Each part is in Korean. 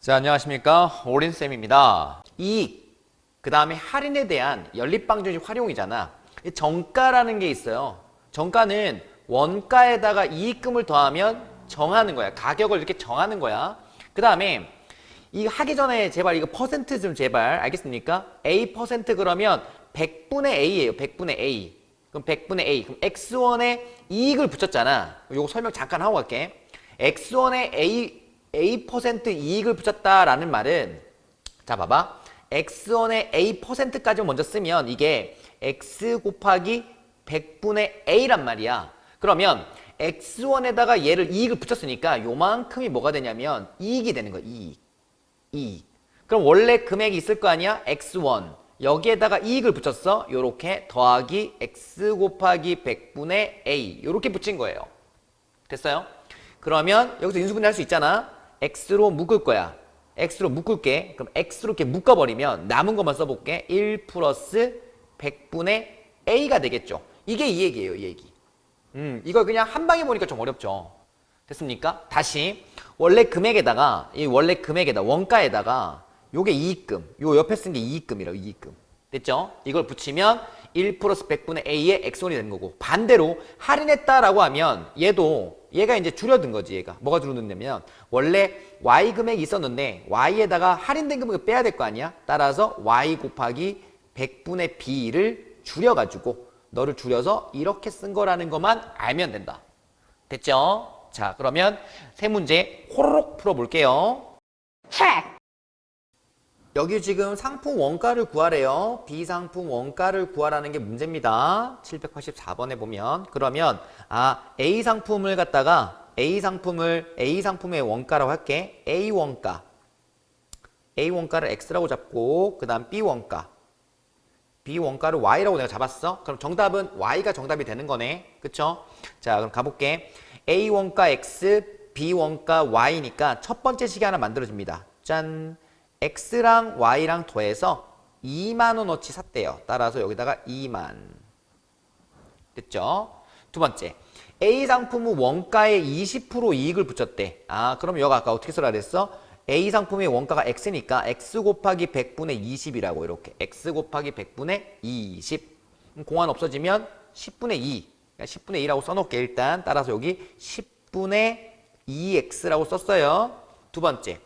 자, 안녕하십니까. 오린쌤입니다. 이익, 그 다음에 할인에 대한 연립방정식 활용이잖아. 이 정가라는 게 있어요. 정가는 원가에다가 이익금을 더하면 정하는 거야. 가격을 이렇게 정하는 거야. 그 다음에 이거 하기 전에 제발 이거 퍼센트 좀 제발 알겠습니까? A 퍼센트 그러면 100분의 A예요. 100분의 A. 그럼 100분의 A. 그럼 X1에 이익을 붙였잖아. 요거 설명 잠깐 하고 갈게. X1에 A% 이익을 붙였다라는 말은, 자 봐봐, X1의 A%까지 먼저 쓰면 이게 X 곱하기 100분의 A란 말이야. 그러면 X1에다가 얘를 이익을 붙였으니까 요만큼이 뭐가 되냐면 이익이 되는 거야. 이익. 그럼 원래 금액이 있을 거 아니야? X1. 여기에다가 이익을 붙였어. 요렇게 더하기 X 곱하기 100분의 A. 요렇게 붙인 거예요. 됐어요? 그러면 여기서 인수분해 할 수 있잖아. X로 묶을 거야. X로 묶을게. 그럼 X로 이렇게 묶어버리면 남은 것만 써볼게. 1 플러스 100분의 A가 되겠죠. 이게 이 얘기예요. 이 얘기. 이걸 그냥 한 방에 보니까 좀 어렵죠. 됐습니까? 다시 원래 금액에다가 원가에다가 요게 이익금. 요 옆에 쓴 게 이익금이라고. 이익금. 됐죠? 이걸 붙이면 1 플러스 100분의 A의 X1이 되는 거고, 반대로 할인했다라고 하면 얘가 이제 줄여든 거지. 얘가 뭐가 줄어드냐면 원래 Y 금액이 있었는데 Y에다가 할인된 금액을 빼야 될 거 아니야. 따라서 Y 곱하기 100분의 B를 줄여가지고 너를 줄여서 이렇게 쓴 거라는 것만 알면 된다. 됐죠? 자, 그러면 세 문제 호로록 풀어볼게요. 여기 지금 상품 원가를 구하래요. B상품 원가를 구하라는 게 문제입니다. 784번에 보면. 그러면 A상품을 갖다가 A상품의 원가라고 할게. A 원가를 X라고 잡고, 그 다음 B 원가를 Y라고 내가 잡았어. 그럼 정답은 Y가 정답이 되는 거네. 그쵸? 자, 그럼 가볼게. A 원가 X, B 원가 Y니까 첫 번째 식이 하나 만들어집니다. 짠! X랑 Y랑 더해서 2만원어치 샀대요. 따라서 여기다가 2만. 됐죠? 두 번째, A 상품은 원가에 20% 이익을 붙였대. 그럼 여기 아까 어떻게 써라 그랬어? A 상품의 원가가 X니까 X 곱하기 100분의 20이라고. 이렇게 X 곱하기 100분의 20. 공환 없어지면 10분의 2. 그러니까 10분의 2라고 써놓을게. 일단 따라서 여기 10분의 2X라고 썼어요. 두 번째,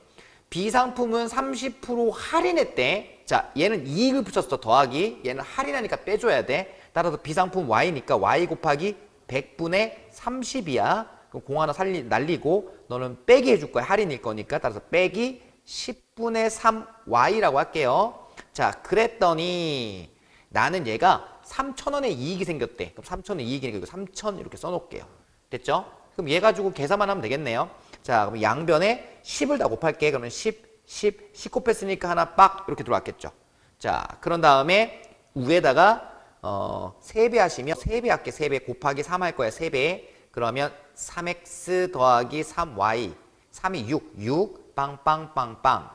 B상품은 30% 할인했대. 자, 얘는 이익을 붙였어. 더하기. 얘는 할인하니까 빼줘야 돼. 따라서 B상품 Y니까 Y 곱하기 100분의 30이야. 그럼 공 하나 날리고 너는 빼기 해줄 거야. 할인일 거니까. 따라서 빼기 10분의 3Y라고 할게요. 자, 그랬더니 나는 얘가 3,000원의 이익이 생겼대. 그럼 3,000원의 이익이니까 3,000 이렇게 써놓을게요. 됐죠? 그럼 얘 가지고 계산만 하면 되겠네요. 자, 그럼 양변에 10을 다 곱할게. 그러면 10 곱했으니까 하나 빡 이렇게 들어왔겠죠. 자, 그런 다음에 위에다가 3배 하시면 3배 할게. 3배 곱하기 3 할 거야. 3배. 그러면 3x 더하기 3y. 3이 6 빵빵빵빵.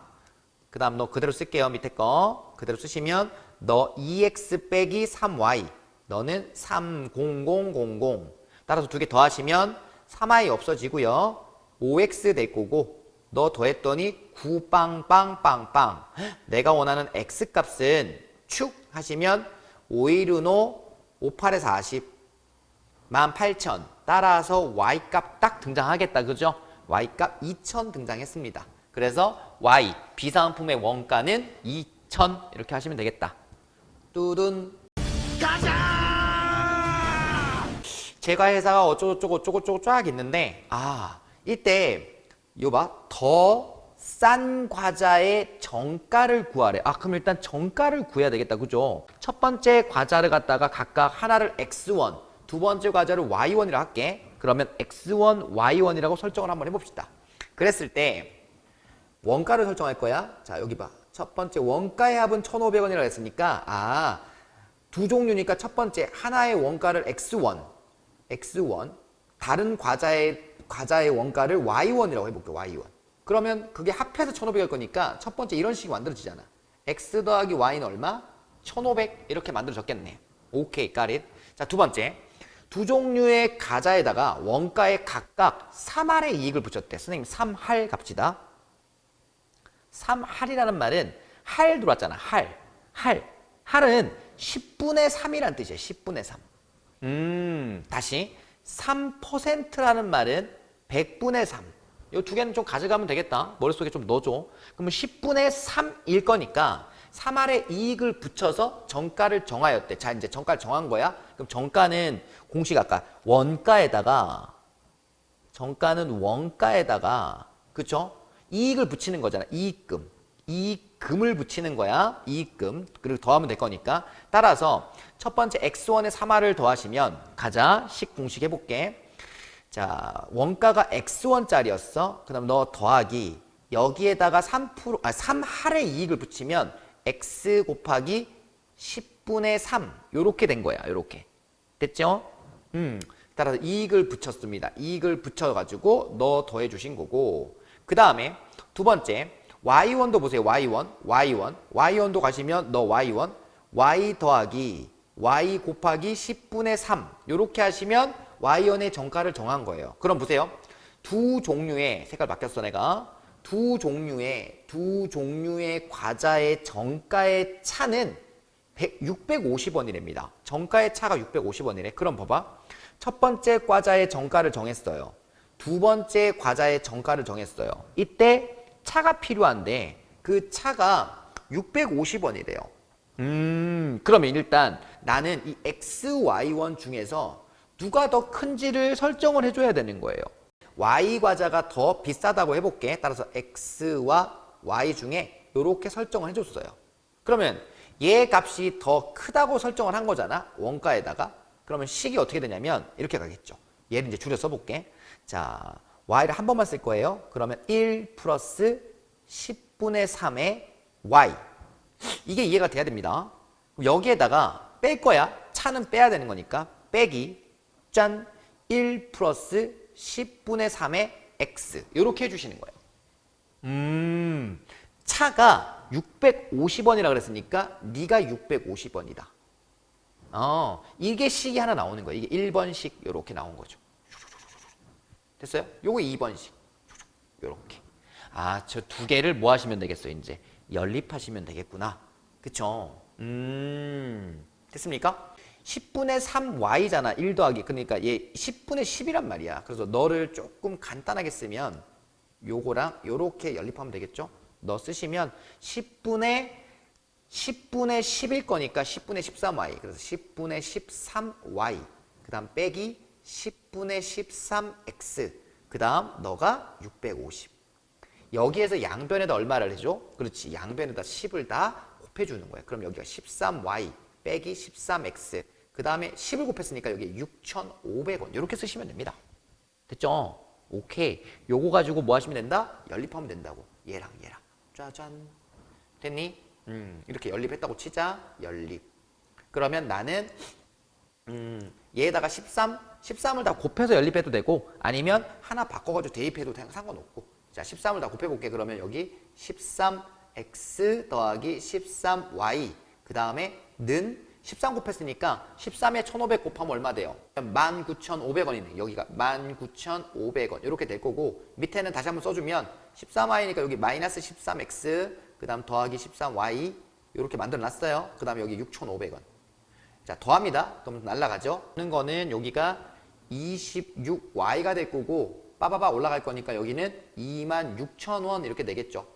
그 다음 너 그대로 쓸게요. 밑에 거 그대로 쓰시면 너 2x 빼기 3y. 너는 30000. 따라서 두 개 더하시면 3y 없어지고요. 5x 될 거고, 너 더했더니 9빵빵빵빵. 내가 원하는 x 값은 축 하시면 515, 58에 40, 18,000. 따라서 y 값 딱 등장하겠다. 그죠? y 값 2,000 등장했습니다. 그래서 y, B상품의 원가는 2,000 이렇게 하시면 되겠다. 뚜둔. 제가 회사가 어쩌고저쩌고 쫙 있는데, 이때 이거 봐. 더 싼 과자의 정가를 구하래. 그럼 일단 정가를 구해야 되겠다. 그죠? 첫 번째 과자를 갖다가 각각 하나를 X1, 두 번째 과자를 Y1이라고 할게. 그러면 X1, Y1이라고 설정을 한번 해봅시다. 그랬을 때 원가를 설정할 거야. 자, 여기 봐. 첫 번째 원가의 합은 1,500원이라고 했으니까 두 종류니까 첫 번째 하나의 원가를 X1, 다른 과자의 원가를 Y1이라고 해볼게. Y1. 그러면 그게 합해서 1,500일 거니까 첫 번째 이런 식이 만들어지잖아. X 더하기 Y는 얼마? 1,500 이렇게 만들어졌겠네. 오케이, got it. 자, 두 번째, 두 종류의 과자에다가 원가에 각각 3할의 이익을 붙였대. 선생님 3할 갑시다. 3할이라는 말은 할 들어왔잖아. 할은 10분의 3이란 뜻이야. 10분의 3. 다시 3%라는 말은 100분의 3. 이 두 개는 좀 가져가면 되겠다. 머릿속에 좀 넣어줘. 그러면 10분의 3일 거니까 3할에 이익을 붙여서 정가를 정하였대. 자, 이제 정가를 정한 거야. 그럼 정가는 공식 아까 정가는 원가에다가 그쵸? 이익을 붙이는 거잖아. 이익금을 붙이는 거야. 이익금. 그리고 더하면 될 거니까. 따라서 첫 번째 x1에 3할을 더하시면 가자. 식 공식 해볼게. 자, 원가가 x1짜리였어. 그 다음 너 더하기 여기에다가 3할의 이익을 붙이면 x 곱하기 10분의 3 요렇게 된 거야. 요렇게. 됐죠? 따라서 이익을 붙였습니다. 이익을 붙여가지고 너 더해 주신 거고 그 다음에 두 번째 y1도 보세요. y1도 가시면 너 y1 y 더하기 y 곱하기 10분의 3 요렇게 하시면 y1의 정가를 정한 거예요. 그럼 보세요. 두 종류의 색깔 바뀌었어 내가. 두 종류의 과자의 정가의 차는 650원이랍니다. 정가의 차가 650원이래. 그럼 봐봐. 첫 번째 과자의 정가를 정했어요. 두 번째 과자의 정가를 정했어요. 이때 차가 필요한데 그 차가 650원이래요. 그러면 일단 나는 이 XY1 중에서 누가 더 큰지를 설정을 해줘야 되는 거예요. Y 과자가 더 비싸다고 해볼게. 따라서 X와 Y 중에 이렇게 설정을 해줬어요. 그러면 얘 값이 더 크다고 설정을 한 거잖아. 원가에다가. 그러면 식이 어떻게 되냐면 이렇게 가겠죠. 얘를 이제 줄여 써볼게. 자, Y를 한 번만 쓸 거예요. 그러면 1 플러스 10분의 3의 Y. 이게 이해가 돼야 됩니다. 여기에다가 뺄 거야. 차는 빼야 되는 거니까. 빼기. 짠. 1 플러스 10분의 3의 X. 이렇게 해주시는 거예요. 차가 650원이라 그랬으니까 네가 650원이다. 이게 식이 하나 나오는 거예요. 이게 1번식 이렇게 나온 거죠. 됐어요? 요거 2번식. 요렇게. 아, 저 두 개를 뭐 하시면 되겠어요, 이제? 연립하시면 되겠구나. 그쵸? 됐습니까? 10분의 3y잖아. 1 더하기. 그러니까 얘 10분의 10이란 말이야. 그래서 너를 조금 간단하게 쓰면 요거랑 요렇게 연립하면 되겠죠? 너 쓰시면 10분의 10일 거니까 10분의 13y. 그래서 10분의 13y. 그 다음 빼기 10분의 13x. 그 다음 너가 650. 여기에서 양변에다 얼마를 해줘? 그렇지. 양변에다 10을 다 곱해주는 거야. 그럼 여기가 13y 빼기 13x. 그 다음에 10을 곱했으니까 여기 6,500원. 이렇게 쓰시면 됩니다. 됐죠? 오케이. 요거 가지고 뭐 하시면 된다? 연립하면 된다고. 얘랑. 짜잔. 됐니? 이렇게 연립했다고 치자. 연립. 그러면 나는 얘에다가 13을 다 곱해서 연립해도 되고 아니면 하나 바꿔가지고 대입해도 상관없고. 자, 13을 다 곱해볼게. 그러면 여기 13x 더하기 13y. 그 다음에 는 13 곱했으니까 13에 1,500 곱하면 얼마 돼요? 19,500원이네. 여기가 19,500원. 이렇게 될 거고 밑에는 다시 한번 써주면 13y니까 여기 마이너스 13x 그 다음 더하기 13y 이렇게 만들어놨어요. 그 다음에 여기 6,500원. 자, 더합니다. 그럼 날라가죠. 하는 거는 여기가 26y가 될 거고 빠바바 올라갈 거니까 여기는 26,000원 이렇게 되겠죠.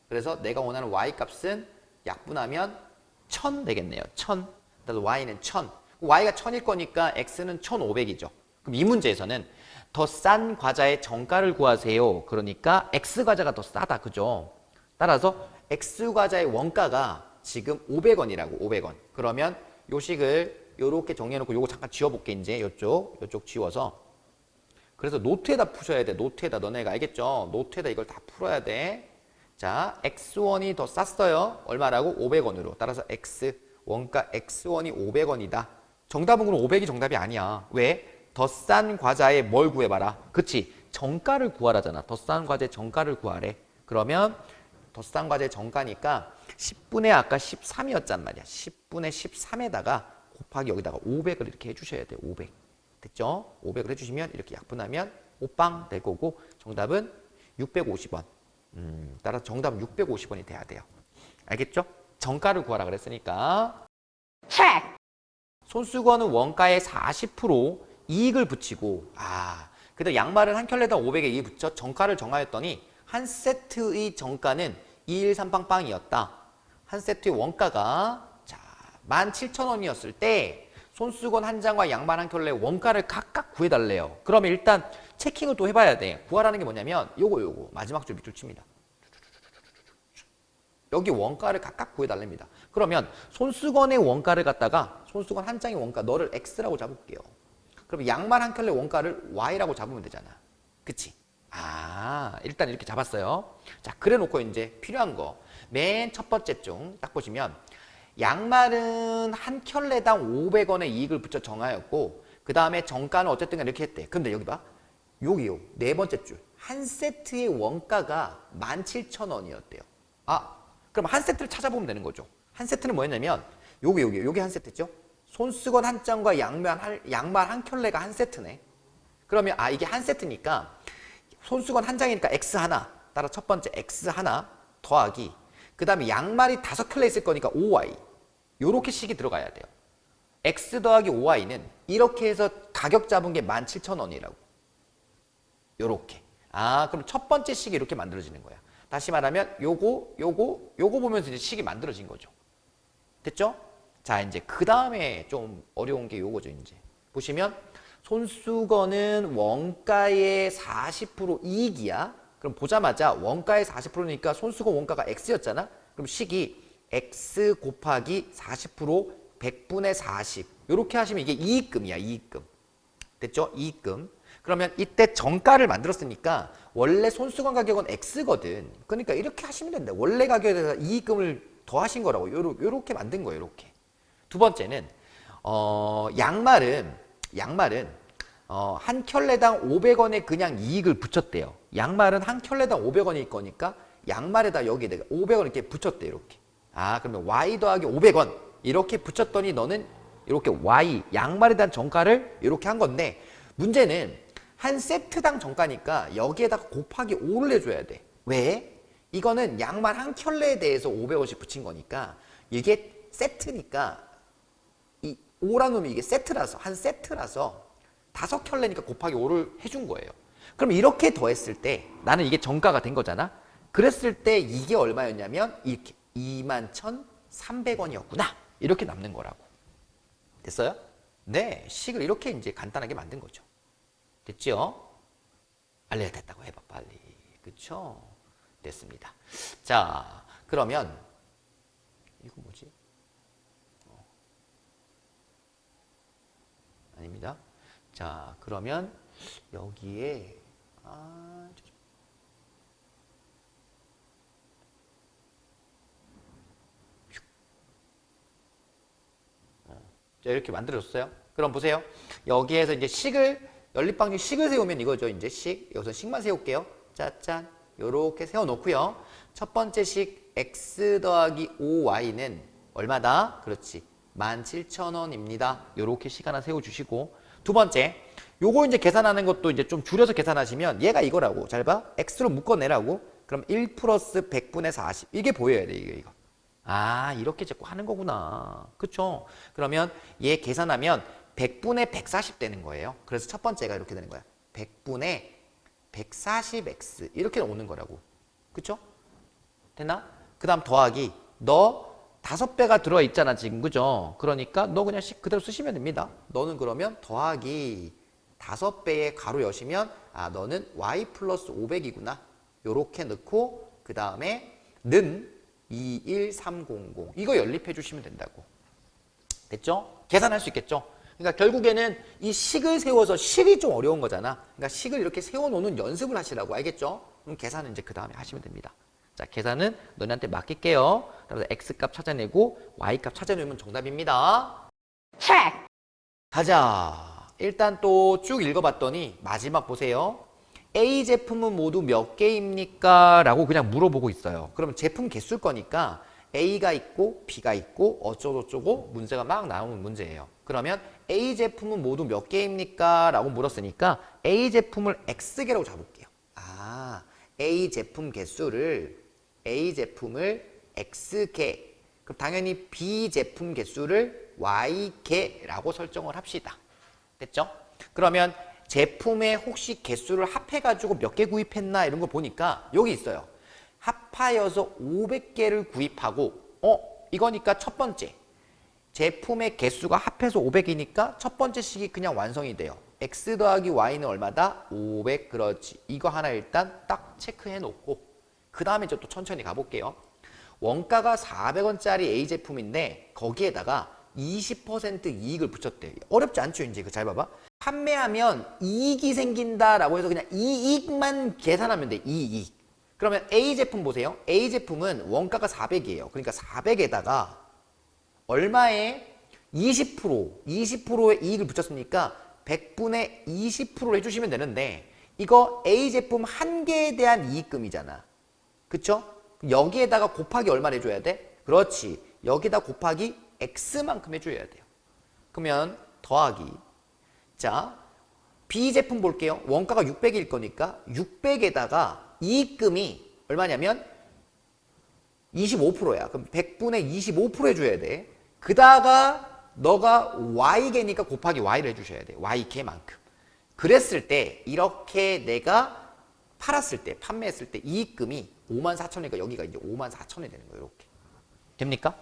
그래서 내가 원하는 y 값은 약분하면 1,000 되겠네요. 1,000. 그래서 y는 1,000. y가 1,000일 거니까 x는 1,500이죠. 그럼 이 문제에서는 더 싼 과자의 정가를 구하세요. 그러니까 x 과자가 더 싸다. 그죠? 따라서 x 과자의 원가가 지금 500원이라고. 500원. 그러면 요 식을 요렇게 정리해놓고 요거 잠깐 지워볼게. 이제 요쪽 지워서. 그래서 노트에다 푸셔야 돼. 노트에다. 너네가 알겠죠? 노트에다 이걸 다 풀어야 돼. 자, x1이 더 쌌어요. 얼마라고? 500원으로. 따라서 x, 원가 x1이 500원이다. 정답은 그럼 500이 정답이 아니야. 왜? 더 싼 과자에 뭘 구해봐라. 그치? 정가를 구하라잖아. 더 싼 과자의 정가를 구하래. 그러면 더 싼 과자의 정가니까 10분의 아까 13이었단 말이야. 10분의 13에다가 곱하기 여기다가 500을 이렇게 해주셔야 돼. 500. 됐죠? 500을 해주시면 이렇게 약분하면 5빵 될 거고 정답은 650원. 따라서 정답은 650원이 돼야 돼요. 알겠죠? 정가를 구하라 그랬으니까. 손수건은 원가의 40% 이익을 붙이고, 그래도 양말은 한 켤레당 500에 이익 붙여 정가를 정하였더니 한 세트의 정가는 2138빵이었다. 한 세트의 원가가 17,000원이었을 때 손수건 한 장과 양말 한 켤레의 원가를 각각 구해달래요. 그러면 일단 체킹을 또 해봐야 돼. 구하라는 게 뭐냐면 요거 마지막 줄 밑줄 칩니다. 여기 원가를 각각 구해달랍니다. 그러면 손수건의 원가를 갖다가 손수건 한 장의 원가 너를 X라고 잡을게요. 그럼 양말 한 켤레 원가를 Y라고 잡으면 되잖아. 그치? 일단 이렇게 잡았어요. 자, 그래 놓고 이제 필요한 거. 맨 첫 번째 중 딱 보시면 양말은 한 켤레당 500원의 이익을 붙여 정하였고 그 다음에 정가는 어쨌든 이렇게 했대. 근데 여기 봐. 여기요. 네 번째 줄. 한 세트의 원가가 17,000원이었대요. 그럼 한 세트를 찾아보면 되는 거죠. 한 세트는 뭐였냐면 요게 한 세트죠. 손수건 한 장과 양말 한 켤레가 한 세트네. 그러면 이게 한 세트니까 손수건 한 장이니까 X 하나 따라 첫 번째 X 하나 더하기 그 다음에 양말이 5켤레 있을 거니까 5Y 요렇게 식이 들어가야 돼요. X 더하기 5Y는 이렇게 해서 가격 잡은 게 17,000원이라고. 요렇게. 그럼 첫 번째 식이 이렇게 만들어지는 거야. 다시 말하면 요거 보면서 이제 식이 만들어진 거죠. 됐죠? 자, 이제 그 다음에 좀 어려운 게 요거죠, 이제. 보시면 손수건은 원가의 40% 이익이야. 그럼 보자마자 원가의 40%니까 손수건 원가가 X였잖아. 그럼 식이 X 곱하기 40% 100분의 40. 요렇게 하시면 이게 이익금이야, 이익금. 됐죠? 이익금. 그러면 이때 정가를 만들었으니까 원래 손수건 가격은 X거든. 그러니까 이렇게 하시면 된다. 원래 가격에 대해서 이익금을 더하신 거라고. 요렇게 만든 거예요, 요렇게. 두 번째는 양말은 한 켤레당 500원의 그냥 이익을 붙였대요. 양말은 한 켤레당 500원일 거니까 양말에다 여기에다가 500원 이렇게 붙였대, 이렇게. 그러면 Y 더하기 500원 이렇게 붙였더니 너는 이렇게 Y 양말에 대한 정가를 이렇게 한 건데 문제는 한 세트당 정가니까 여기에다가 곱하기 5를 해줘야 돼. 왜? 이거는 양말 한 켤레에 대해서 500원씩 붙인 거니까 이게 세트니까 이 5라는 놈이 이게 세트라서 한 세트라서 5켤레니까 곱하기 5를 해준 거예요. 그럼 이렇게 더했을 때 나는 이게 정가가 된 거잖아. 그랬을 때 이게 얼마였냐면 이렇게 21,300원이었구나. 이렇게 남는 거라고. 됐어요? 네, 식을 이렇게 이제 간단하게 만든 거죠. 됐죠? 알레야 됐다고 해봐 빨리. 그쵸? 됐습니다. 자, 그러면 이거 뭐지? 아닙니다. 자, 그러면 여기에 자, 이렇게 만들어줬어요. 그럼 보세요. 여기에서 이제 연립방정 식을 세우면 이거죠. 이제 여기서 식만 세울게요. 짜짠. 요렇게 세워놓고요. 첫 번째 식 x 더하기 5y는 얼마다? 그렇지. 17,000원입니다. 요렇게 식 하나 세워주시고 두 번째 요거 이제 계산하는 것도 이제 좀 줄여서 계산하시면 얘가 이거라고. 잘 봐. x로 묶어내라고. 그럼 1 플러스 100분의 40 이게 보여야 돼. 이거. 이렇게 자꾸 하는 거구나. 그쵸? 그러면 얘 계산하면 100분의 140 되는 거예요. 그래서 첫 번째가 이렇게 되는 거야. 100분의 140x 이렇게 오는 거라고. 그쵸? 됐나? 그 다음 더하기 너 5배가 들어있잖아 지금. 그죠? 그러니까 너 그냥 그대로 쓰시면 됩니다. 너는 그러면 더하기 5배의 가로 여시면 너는 y 플러스 500이구나. 요렇게 넣고 그 다음에 는 21300 이거 연립해 주시면 된다고. 됐죠? 계산할 수 있겠죠? 그러니까 결국에는 이 식을 세워서 식이 좀 어려운 거잖아. 그러니까 식을 이렇게 세워놓는 연습을 하시라고. 알겠죠? 그럼 계산은 이제 그 다음에 하시면 됩니다. 자, 계산은 너네한테 맡길게요. 그래서 x값 찾아내고 y값 찾아내면 정답입니다. 가자. 일단 또 쭉 읽어봤더니 마지막 보세요. A 제품은 모두 몇 개입니까? 라고 그냥 물어보고 있어요. 그러면 제품 개수일 거니까 A가 있고 B가 있고 어쩌고저쩌고 문제가 막 나오는 문제예요. 그러면 A 제품은 모두 몇 개입니까? 라고 물었으니까 A 제품을 X개라고 잡을게요. A 제품을 X개, 그럼 당연히 B 제품 개수를 Y개라고 설정을 합시다. 됐죠? 그러면 제품의 혹시 개수를 합해가지고 몇 개 구입했나 이런 거 보니까 여기 있어요. 합하여서 500개를 구입하고 이거니까 첫 번째 제품의 개수가 합해서 500이니까 첫 번째 식이 그냥 완성이 돼요. X 더하기 Y는 얼마다? 500. 그렇지. 이거 하나 일단 딱 체크해 놓고 그 다음에 또 천천히 가볼게요. 원가가 400원짜리 A 제품인데 거기에다가 20% 이익을 붙였대. 어렵지 않죠? 이제 그 잘 봐봐. 판매하면 이익이 생긴다라고 해서 그냥 이익만 계산하면 돼. 이익. 그러면 A 제품 보세요. A 제품은 원가가 400이에요. 그러니까 400에다가 얼마에 20%의 이익을 붙였으니까 100분의 20%를 해주시면 되는데 이거 A 제품 한 개에 대한 이익금이잖아. 그쵸? 여기에다가 곱하기 얼마를 해줘야 돼? 그렇지. 여기다 곱하기 X만큼 해줘야 돼요. 그러면 더하기. 자, B 제품 볼게요. 원가가 600일 거니까 600에다가 이익금이 얼마냐면 25%야. 그럼 100분의 25% 해줘야 돼. 그다가 너가 Y개니까 곱하기 Y를 해주셔야 돼. Y개만큼. 그랬을 때 이렇게 내가 팔았을 때, 판매했을 때 이익금이 54,000원이니까 여기가 이제 54,000원이 되는 거예요. 이렇게. 됩니까?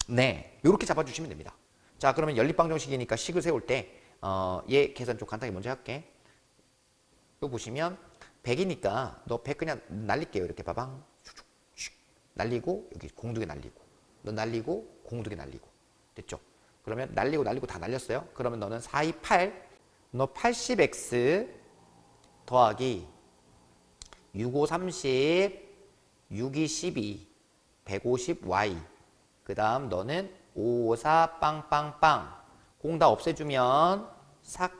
네. 이렇게 잡아주시면 됩니다. 자, 그러면 연립방정식이니까 식을 세울 때 얘 계산 좀 간단히 먼저 할게. 이거 보시면 100이니까 너 100 그냥 날릴게요. 이렇게 봐방. 날리고 여기 공두개 날리고 너 날리고 공두개 날리고 됐죠? 그러면 날리고 다 날렸어요. 그러면 너는 4, 2, 8 너 80x 더하기 6, 5, 30 6, 2, 12 150y 그 다음 너는 5, 4 빵빵빵 공 다 없애주면 삭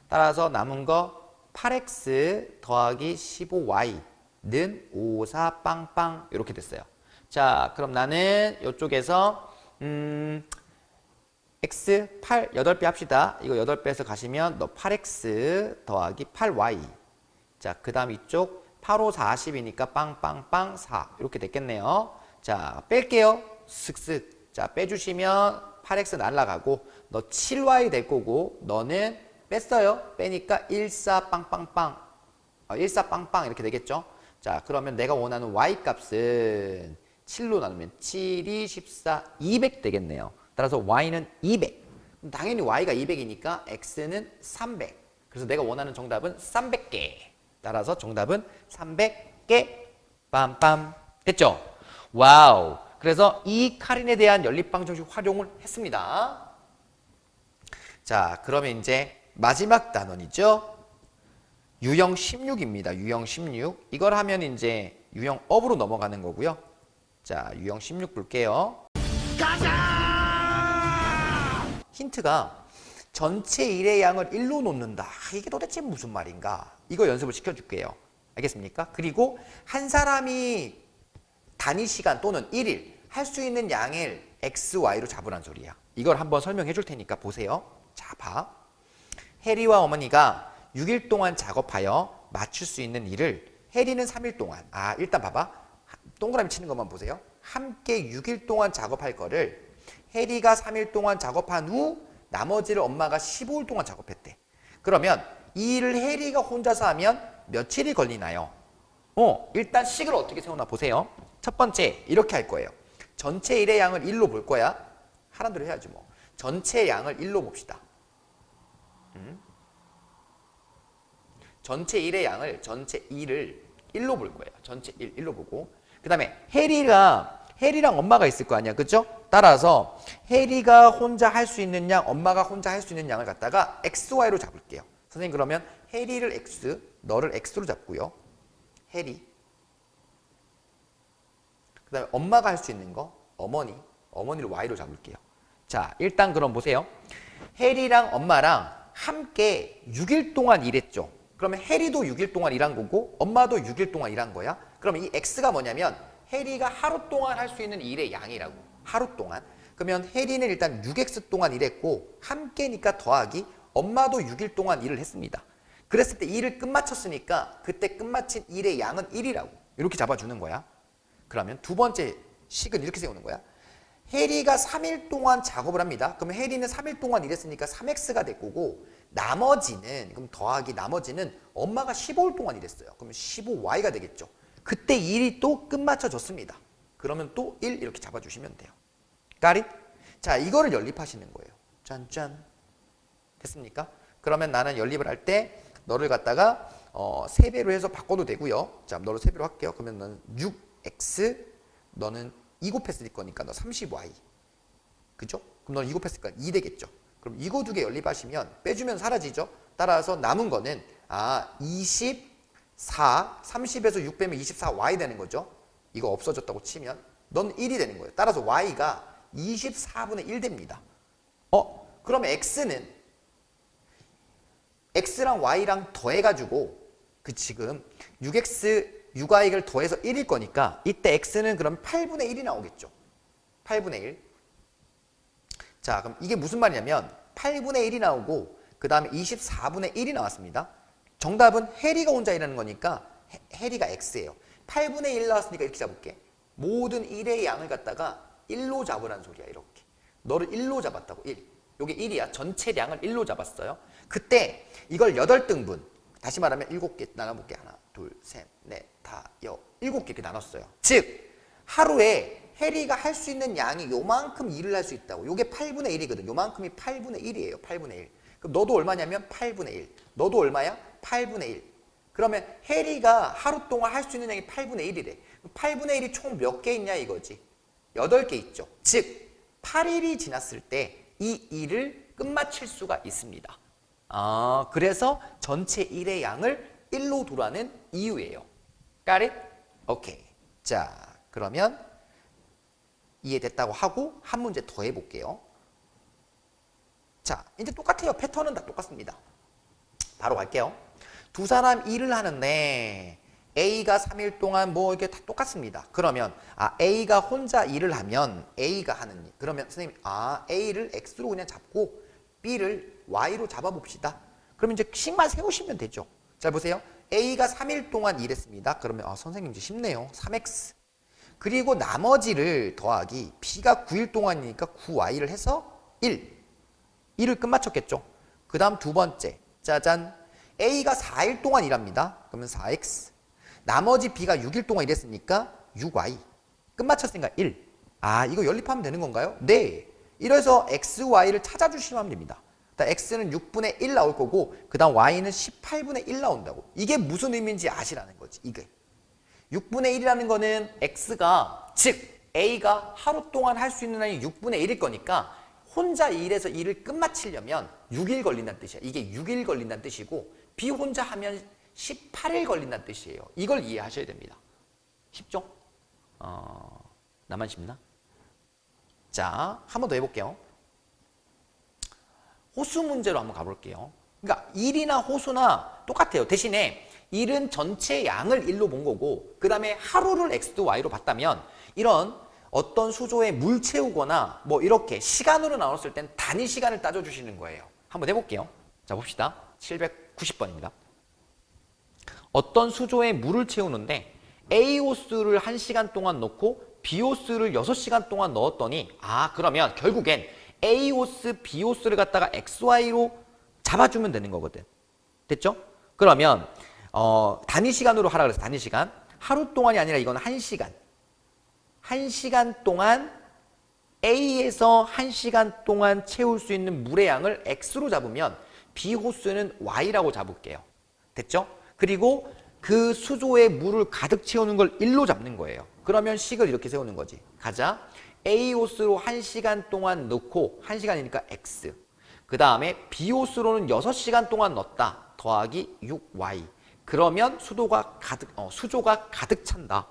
따라서 남은 거 8x 더하기 15y는 5, 4 빵빵 이렇게 됐어요. 자, 그럼 나는 이쪽에서 x 8 8배 합시다. 이거 8배에서 가시면 너 8x 더하기 8y. 자, 그 다음 이쪽 8, 5, 40이니까 빵빵빵 4 이렇게 됐겠네요. 자, 뺄게요. 슥슥. 자, 빼주시면 8x 날라가고 너 7y 될 거고 너는 뺐어요. 빼니까 14 빵빵빵 14 빵빵 이렇게 되겠죠. 자, 그러면 내가 원하는 y 값은 7로 나누면 7, 2, 14, 200 되겠네요. 따라서 y는 200. 당연히 y가 200이니까 x는 300. 그래서 내가 원하는 정답은 300개. 따라서 정답은 300개. 빰빰. 됐죠? 와우. 그래서 이 할인에 대한 연립방정식 활용을 했습니다. 자, 그러면 이제 마지막 단원이죠. 유형 16입니다. 유형 16. 이걸 하면 이제 유형 업으로 넘어가는 거고요. 자, 유형 16 볼게요. 가자! 힌트가 전체 일의 양을 1로 놓는다. 이게 도대체 무슨 말인가? 이거 연습을 시켜줄게요. 알겠습니까? 그리고 한 사람이 단위 시간 또는 1일 할 수 있는 양을 x, y로 잡으란 소리야. 이걸 한번 설명해 줄 테니까 보세요. 자, 봐. 해리와 어머니가 6일 동안 작업하여 맞출 수 있는 일을 해리는 3일 동안. 일단 봐봐. 동그라미 치는 것만 보세요. 함께 6일 동안 작업할 거를 해리가 3일 동안 작업한 후 나머지를 엄마가 15일 동안 작업했대. 그러면 이 일을 해리가 혼자서 하면 며칠이 걸리나요? 일단 식을 어떻게 세우나 보세요. 첫 번째 이렇게 할 거예요. 전체 일의 양을 1로 볼 거야. 하란 대로 해야지 뭐. 전체 양을 1로 봅시다. 전체 1의 양을 전체 1을 1로 볼 거예요. 전체 1로 보고 그 다음에 해리랑 엄마가 있을 거 아니야. 그죠? 따라서 해리가 혼자 할 수 있는 양, 엄마가 혼자 할 수 있는 양을 갖다가 XY로 잡을게요. 선생님 그러면 해리를 X, 너를 X로 잡고요. 해리. 그 다음에 엄마가 할 수 있는 거 어머니를 Y로 잡을게요. 자, 일단 그럼 보세요. 해리랑 엄마랑 함께 6일 동안 일했죠. 그러면 해리도 6일 동안 일한 거고 엄마도 6일 동안 일한 거야. 그러면 이 X가 뭐냐면 해리가 하루 동안 할 수 있는 일의 양이라고. 하루 동안. 그러면 해리는 일단 6X 동안 일했고 함께니까 더하기 엄마도 6일 동안 일을 했습니다. 그랬을 때 2를 끝마쳤으니까 그때 끝마친 1의 양은 1이라고 이렇게 잡아주는 거야. 그러면 두 번째 식은 이렇게 세우는 거야. 해리가 3일 동안 작업을 합니다. 그러면 해리는 3일 동안 일했으니까 3x가 될 거고 나머지는 그럼 더하기 나머지는 엄마가 15일 동안 일했어요. 그러면 15y가 되겠죠. 그때 1이 또 끝마쳐졌습니다. 그러면 또 1 이렇게 잡아주시면 돼요. Got it? 자, 이거를 연립하시는 거예요. 짠짠. 됐습니까? 그러면 나는 연립을 할 때 너를 갖다가 3배로 해서 바꿔도 되고요. 자, 너를 3배로 할게요. 그러면 너는 6x, 너는 2 곱했을 거니까 너 30y. 그죠? 그럼 너는 2 곱했으니까 2 되겠죠. 그럼 이거 두 개 연립하시면 빼주면 사라지죠. 따라서 남은 거는 24, 30에서 6 빼면 24y 되는 거죠. 이거 없어졌다고 치면 넌 1이 되는 거예요. 따라서 y가 24분의 1 됩니다. 그럼 x는 x랑 y랑 더해가지고 그 지금 6x, 6y를 더해서 1일 거니까 이때 x는 그럼 8분의 1이 나오겠죠. 8분의 1. 자, 그럼 이게 무슨 말이냐면 8분의 1이 나오고 그 다음에 24분의 1이 나왔습니다. 정답은 해리가 혼자 일하는 거니까 해리가 x예요. 8분의 1 나왔으니까 이렇게 잡을게. 모든 1의 양을 갖다가 1로 잡으라는 소리야. 이렇게. 너를 1로 잡았다고. 1. 요게 1이야. 전체량을 1로 잡았어요. 그때 이걸 8등분. 다시 말하면 7개 나눠볼게. 하나, 둘, 셋, 넷, 다, 7개 이렇게 나눴어요. 즉 하루에 해리가 할 수 있는 양이 요만큼 일을 할 수 있다고. 요게 8분의 1이거든. 요만큼이 8분의 1이에요. 8분의 1. 그럼 너도 얼마냐면 8분의 1. 너도 얼마야? 8분의 1. 그러면 해리가 하루 동안 할 수 있는 양이 8분의 1이래. 8분의 1이 총 몇 개 있냐 이거지. 8개 있죠. 즉 8일이 지났을 때 이 일을 끝마칠 수가 있습니다. 그래서 전체 일의 양을 1로 두라는 이유예요. Got it? 오케이. 자, 그러면 이해됐다고 하고 한 문제 더 해볼게요. 자, 이제 똑같아요. 패턴은 다 똑같습니다. 바로 갈게요. 두 사람 일을 하는데 A가 3일 동안 뭐 이게 다 똑같습니다. 그러면 A가 혼자 일을 하면 A가 하는 일. 그러면 선생님 A를 X로 그냥 잡고 B를 Y로 잡아봅시다. 그러면 이제 식만 세우시면 되죠. 잘 보세요. A가 3일 동안 일했습니다. 그러면 선생님 이제 쉽네요. 3X. 그리고 나머지를 더하기 B가 9일 동안이니까 9Y를 해서 1. 1을 끝마쳤겠죠. 그 다음 두 번째. 짜잔. A가 4일 동안 일합니다. 그러면 4X. 나머지 B가 6일 동안 일했으니까 6Y. 끝마쳤으니까 1. 이거 연립하면 되는 건가요? 네. 이래서 X, Y를 찾아주시면 됩니다. X는 6분의 1 나올 거고 그 다음 Y는 18분의 1 나온다고. 이게 무슨 의미인지 아시라는 거지. 이게 6분의 1이라는 거는 X가 즉 A가 하루 동안 할 수 있는 양이 6분의 1일 거니까 혼자 일해서 일을 끝마치려면 6일 걸린다는 뜻이야. 이게 6일 걸린다는 뜻이고 B 혼자 하면 18일 걸린다는 뜻이에요. 이걸 이해하셔야 됩니다. 쉽죠? 나만 쉽나? 자, 한 번 더 해볼게요. 호수 문제로 한번 가볼게요. 그러니까 일이나 호수나 똑같아요. 대신에 일은 전체 양을 1로 본 거고 그 다음에 하루를 X, Y로 봤다면 이런 어떤 수조에 물 채우거나 뭐 이렇게 시간으로 나눴을 땐 단위 시간을 따져주시는 거예요. 한번 해볼게요. 자, 봅시다. 790번입니다. 어떤 수조에 물을 채우는데 A 호스를 1시간 동안 넣고 B 호스를 6시간 동안 넣었더니 그러면 결국엔 A 호스, B 호스를 갖다가 XY로 잡아주면 되는 거거든. 됐죠? 그러면 단위 시간으로 하라 그래서 단위 시간. 하루 동안이 아니라 이건 1시간. 1시간 동안 A에서 1시간 동안 채울 수 있는 물의 양을 X로 잡으면 B 호스는 Y라고 잡을게요. 됐죠? 그리고 그 수조에 물을 가득 채우는 걸 1로 잡는 거예요. 그러면 식을 이렇게 세우는 거지. 가자. A 호스로 1시간 동안 넣고 1시간이니까 X. 그 다음에 B 호스로는 6시간 동안 넣었다. 더하기 6Y. 그러면 수조가 가득 찬다.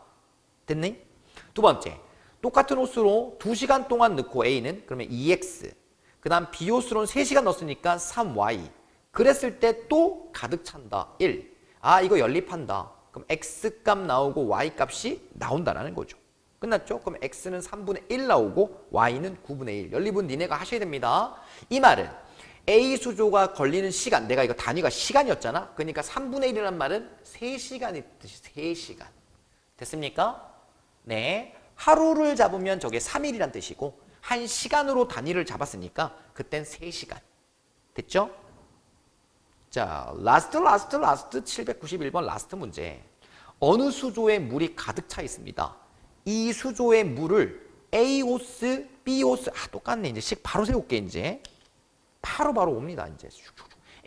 됐니? 두 번째. 똑같은 호스로 2시간 동안 넣고 A는 그러면 2X. 그 다음 B 호스로는 3시간 넣었으니까 3Y. 그랬을 때 또 가득 찬다. 1. 이거 연립한다. 그럼 X 값 나오고 Y 값이 나온다라는 거죠. 끝났죠? 그럼 X는 3분의 1 나오고 Y는 9분의 1. 연립은 니네가 하셔야 됩니다. 이 말은 A 수조가 걸리는 시간, 내가 이거 단위가 시간이었잖아. 그러니까 3분의 1이란 말은 3시간이 뜻이 3시간. 됐습니까? 네. 하루를 잡으면 저게 3일이란 뜻이고 1시간으로 단위를 잡았으니까 그땐 3시간. 됐죠? 자, 라스트 791번 라스트 문제. 어느 수조에 물이 가득 차 있습니다. 이 수조의 물을 A호스, B호스, 똑같네. 이제 식 바로 세울게, 이제. 바로 옵니다, 이제.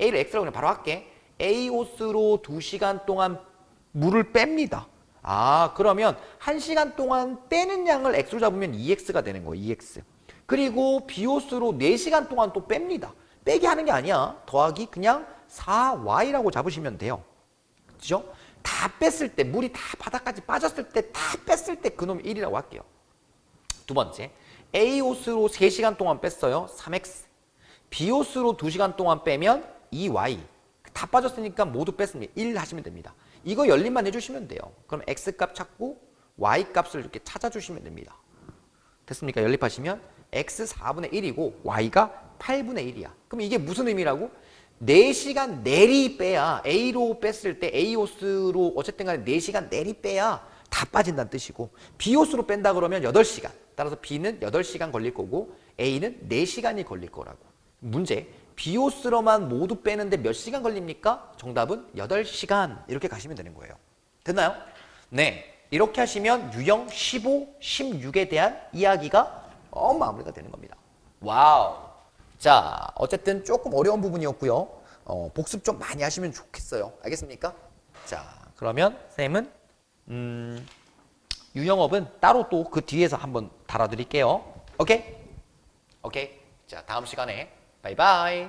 A를 X라고 그냥 바로 할게. A호스로 2시간 동안 물을 뺍니다. 그러면 1시간 동안 빼는 양을 X로 잡으면 2X가 되는 거예요, 2X. 그리고 B호스로 4시간 동안 또 뺍니다. 빼기 하는 게 아니야. 더하기 그냥 4Y라고 잡으시면 돼요. 그죠? 다 뺐을 때, 물이 다 바닥까지 빠졌을 때, 다 뺐을 때 그놈이 1이라고 할게요. 두 번째, A호스로 3시간 동안 뺐어요. 3X. B호스로 2시간 동안 빼면 2Y. 다 빠졌으니까 모두 뺐습니다. 1 하시면 됩니다. 이거 열림만 해주시면 돼요. 그럼 X값 찾고 Y값을 이렇게 찾아주시면 됩니다. 됐습니까? 연립하시면 X 4분의 1이고 Y가 8분의 1이야. 그럼 이게 무슨 의미라고? 4시간 내리 빼야, A로 뺐을 때 A호스로 어쨌든 간에 4시간 내리 빼야 다 빠진다는 뜻이고, B호스로 뺀다 그러면 8시간. 따라서 B는 8시간 걸릴 거고 A는 4시간이 걸릴 거라고. 문제, B호스로만 모두 빼는데 몇 시간 걸립니까? 정답은 8시간. 이렇게 가시면 되는 거예요. 됐나요? 네. 이렇게 하시면 유형 15, 16에 대한 이야기가 마무리가 되는 겁니다. 와우. 자, 어쨌든 조금 어려운 부분이었고요. 복습 좀 많이 하시면 좋겠어요. 알겠습니까? 자, 그러면 쌤은 유형업은 따로 또 그 뒤에서 한번 달아드릴게요. 오케이? 오케이. 자, 다음 시간에 바이바이.